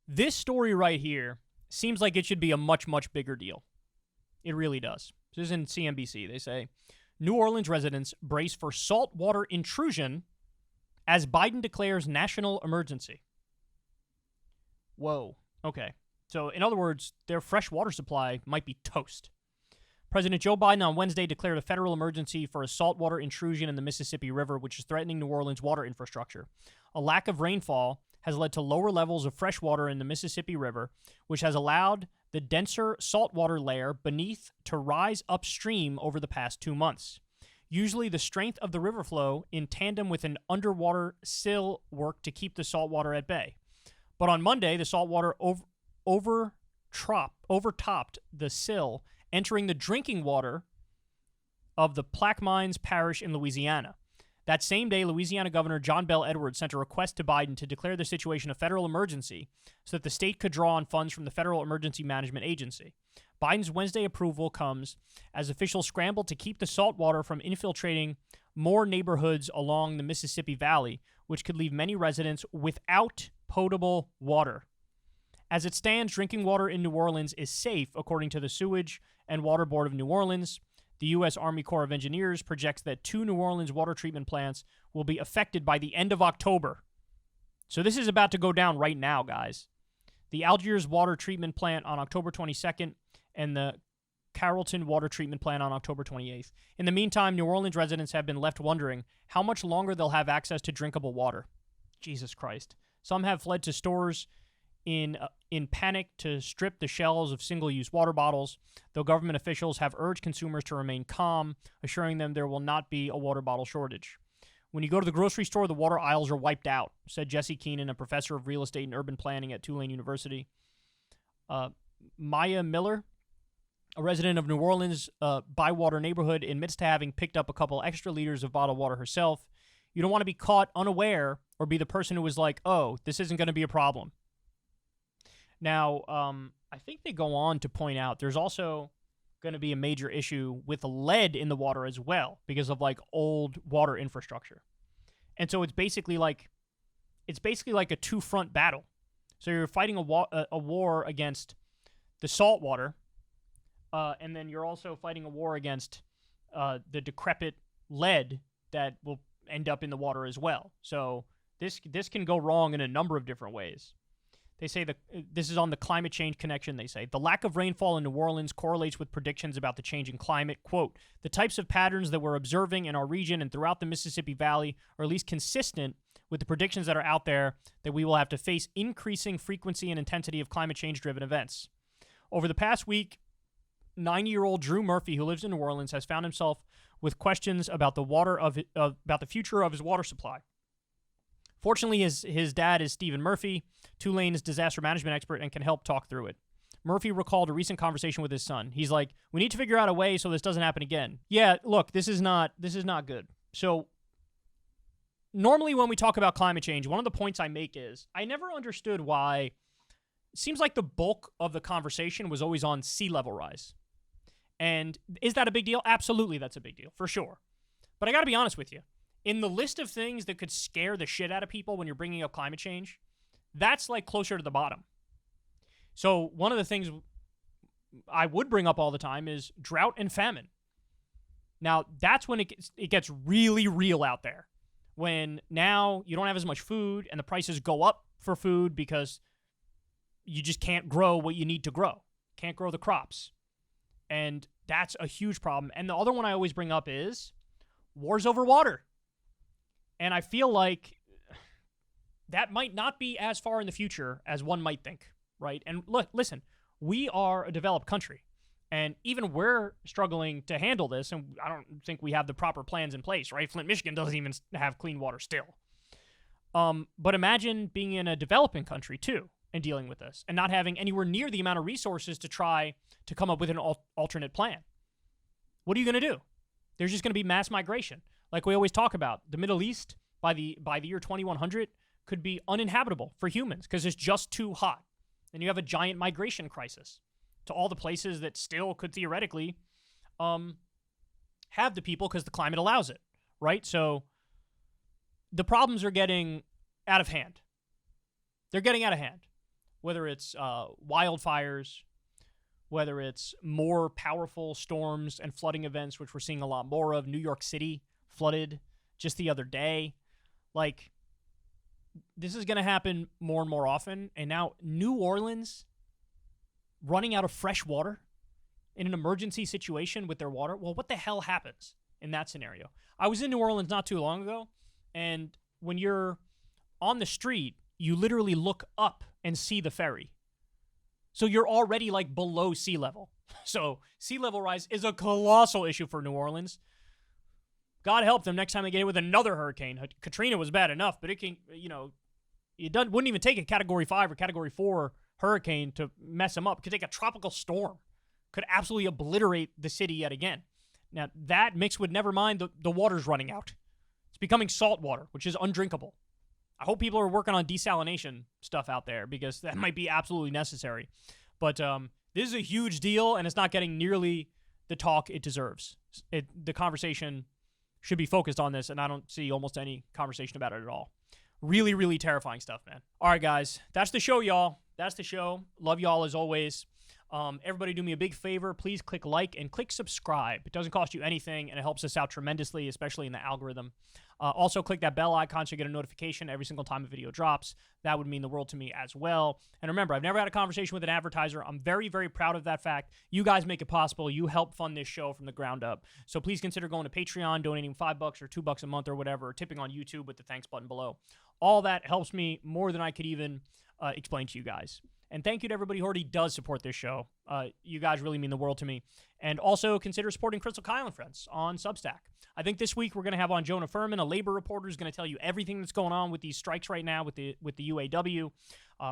This story right here seems like it should be a much, much bigger deal. It really does. This is in CNBC. They say, New Orleans residents brace for saltwater intrusion as Biden declares national emergency. Whoa. Okay. So, in other words, their fresh water supply might be toast. President Joe Biden on Wednesday declared a federal emergency for a saltwater intrusion in the Mississippi River, which is threatening New Orleans' water infrastructure. A lack of rainfall has led to lower levels of fresh water in the Mississippi River, which has allowed the denser saltwater layer beneath to rise upstream over the past 2 months. Usually, the strength of the river flow in tandem with an underwater sill work to keep the saltwater at bay. But on Monday, the saltwater overtopped the sill, entering the drinking water of the Plaquemines Parish in Louisiana. That same day, Louisiana Governor John Bel Edwards sent a request to Biden to declare the situation a federal emergency so that the state could draw on funds from the Federal Emergency Management Agency. Biden's Wednesday approval comes as officials scramble to keep the saltwater from infiltrating more neighborhoods along the Mississippi Valley, which could leave many residents without potable water. As it stands, drinking water in New Orleans is safe, according to the Sewage and Water Board of New Orleans. The U.S. Army Corps of Engineers projects that 2 New Orleans water treatment plants will be affected by the end of October. So this is about to go down right now, guys. The Algiers water treatment plant on October 22nd and the Carrollton water treatment plant on October 28th. In the meantime, New Orleans residents have been left wondering how much longer they'll have access to drinkable water. Jesus Christ. Some have fled to stores in panic to strip the shelves of single-use water bottles, though government officials have urged consumers to remain calm, assuring them there will not be a water bottle shortage. When you go to the grocery store, the water aisles are wiped out, said Jesse Keenan, a professor of real estate and urban planning at Tulane University. Maya Miller, a resident of New Orleans' Bywater neighborhood, admits to having picked up a couple extra liters of bottled water herself. You don't want to be caught unaware or be the person who was like, oh, this isn't going to be a problem. Now, I think they go on to point out there's also going to be a major issue with lead in the water as well because of like old water infrastructure. And so it's basically like a two-front battle. So you're fighting a war against the salt water, and then you're also fighting a war against the decrepit lead that will end up in the water as well. So this can go wrong in a number of different ways. They say this is on the climate change connection, they say. The lack of rainfall in New Orleans correlates with predictions about the changing climate. Quote, the types of patterns that we're observing in our region and throughout the Mississippi Valley are at least consistent with the predictions that are out there that we will have to face increasing frequency and intensity of climate change-driven events. Over the past week, 90-year-old Drew Murphy, who lives in New Orleans, has found himself with questions about about the future of his water supply. Fortunately, his dad is Stephen Murphy, Tulane's disaster management expert, and can help talk through it. Murphy recalled a recent conversation with his son. He's like, we need to figure out a way so this doesn't happen again. Yeah, look, this is not good. So normally when we talk about climate change, one of the points I make is I never understood why it seems like the bulk of the conversation was always on sea level rise. And is that a big deal? Absolutely, that's a big deal, for sure. But I got to be honest with you. In the list of things that could scare the shit out of people when you're bringing up climate change, that's like closer to the bottom. So one of the things I would bring up all the time is drought and famine. Now, that's when it gets really real out there. When now you don't have as much food and the prices go up for food because you just can't grow what you need to grow. Can't grow the crops. And that's a huge problem. And the other one I always bring up is wars over water. And I feel like that might not be as far in the future as one might think, right? And look, listen, we are a developed country, and even we're struggling to handle this, and I don't think we have the proper plans in place, right? Flint, Michigan doesn't even have clean water still. But imagine being in a developing country, too, and dealing with this, and not having anywhere near the amount of resources to try to come up with an alternate plan. What are you going to do? There's just going to be mass migration. Like we always talk about, the Middle East by the year 2100 could be uninhabitable for humans because it's just too hot. And you have a giant migration crisis to all the places that still could theoretically have the people because the climate allows it, right? So the problems are getting out of hand. They're getting out of hand. whether it's wildfires, whether it's more powerful storms and flooding events, which we're seeing a lot more of. New York City flooded just the other day. Like, this is going to happen more and more often. And now New Orleans running out of fresh water in an emergency situation with their water. Well, what the hell happens in that scenario? I was in New Orleans not too long ago, and when you're on the street, you literally look up and see the ferry. So you're already like below sea level. So sea level rise is a colossal issue for New Orleans. God help them next time they get hit with another hurricane. Katrina was bad enough, but it can, wouldn't even take a Category 5 or Category 4 hurricane to mess them up. It could take a tropical storm. Could absolutely obliterate the city yet again. Now, that mixed with, never mind, the water's running out. It's becoming salt water, which is undrinkable. I hope people are working on desalination stuff out there, because that might be absolutely necessary. But this is a huge deal, and it's not getting nearly the talk it deserves. The conversation should be focused on this, and I don't see almost any conversation about it at all. Really, really terrifying stuff, man. All right, guys. That's the show, y'all. That's the show. Love y'all as always. Everybody do me a big favor. Please click like and click subscribe. It doesn't cost you anything, and it helps us out tremendously, especially in the algorithm. Also, click that bell icon so you get a notification every single time a video drops. That would mean the world to me as well. And remember, I've never had a conversation with an advertiser. I'm very, very proud of that fact. You guys make it possible. You help fund this show from the ground up. So please consider going to Patreon, donating $5 or $2 a month or whatever, or tipping on YouTube with the thanks button below. All that helps me more than I could even explain to you guys. And thank you to everybody who already does support this show. You guys really mean the world to me. And also consider supporting Crystal Kyle and Friends on Substack. I think this week we're going to have on Jonah Furman, a labor reporter who's going to tell you everything that's going on with these strikes right now with the UAW.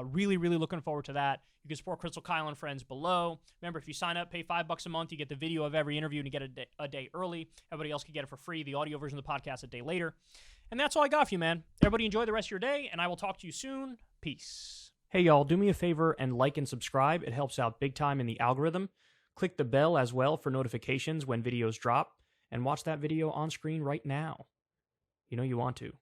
Really, really looking forward to that. You can support Crystal Kyle and Friends below. Remember, if you sign up, pay $5 a month, you get the video of every interview and you get a day early. Everybody else can get it for free, the audio version of the podcast a day later. And that's all I got for you, man. Everybody enjoy the rest of your day, and I will talk to you soon. Peace. Hey, y'all, do me a favor and like and subscribe. It helps out big time in the algorithm. Click the bell as well for notifications when videos drop, and watch that video on screen right now. You know you want to.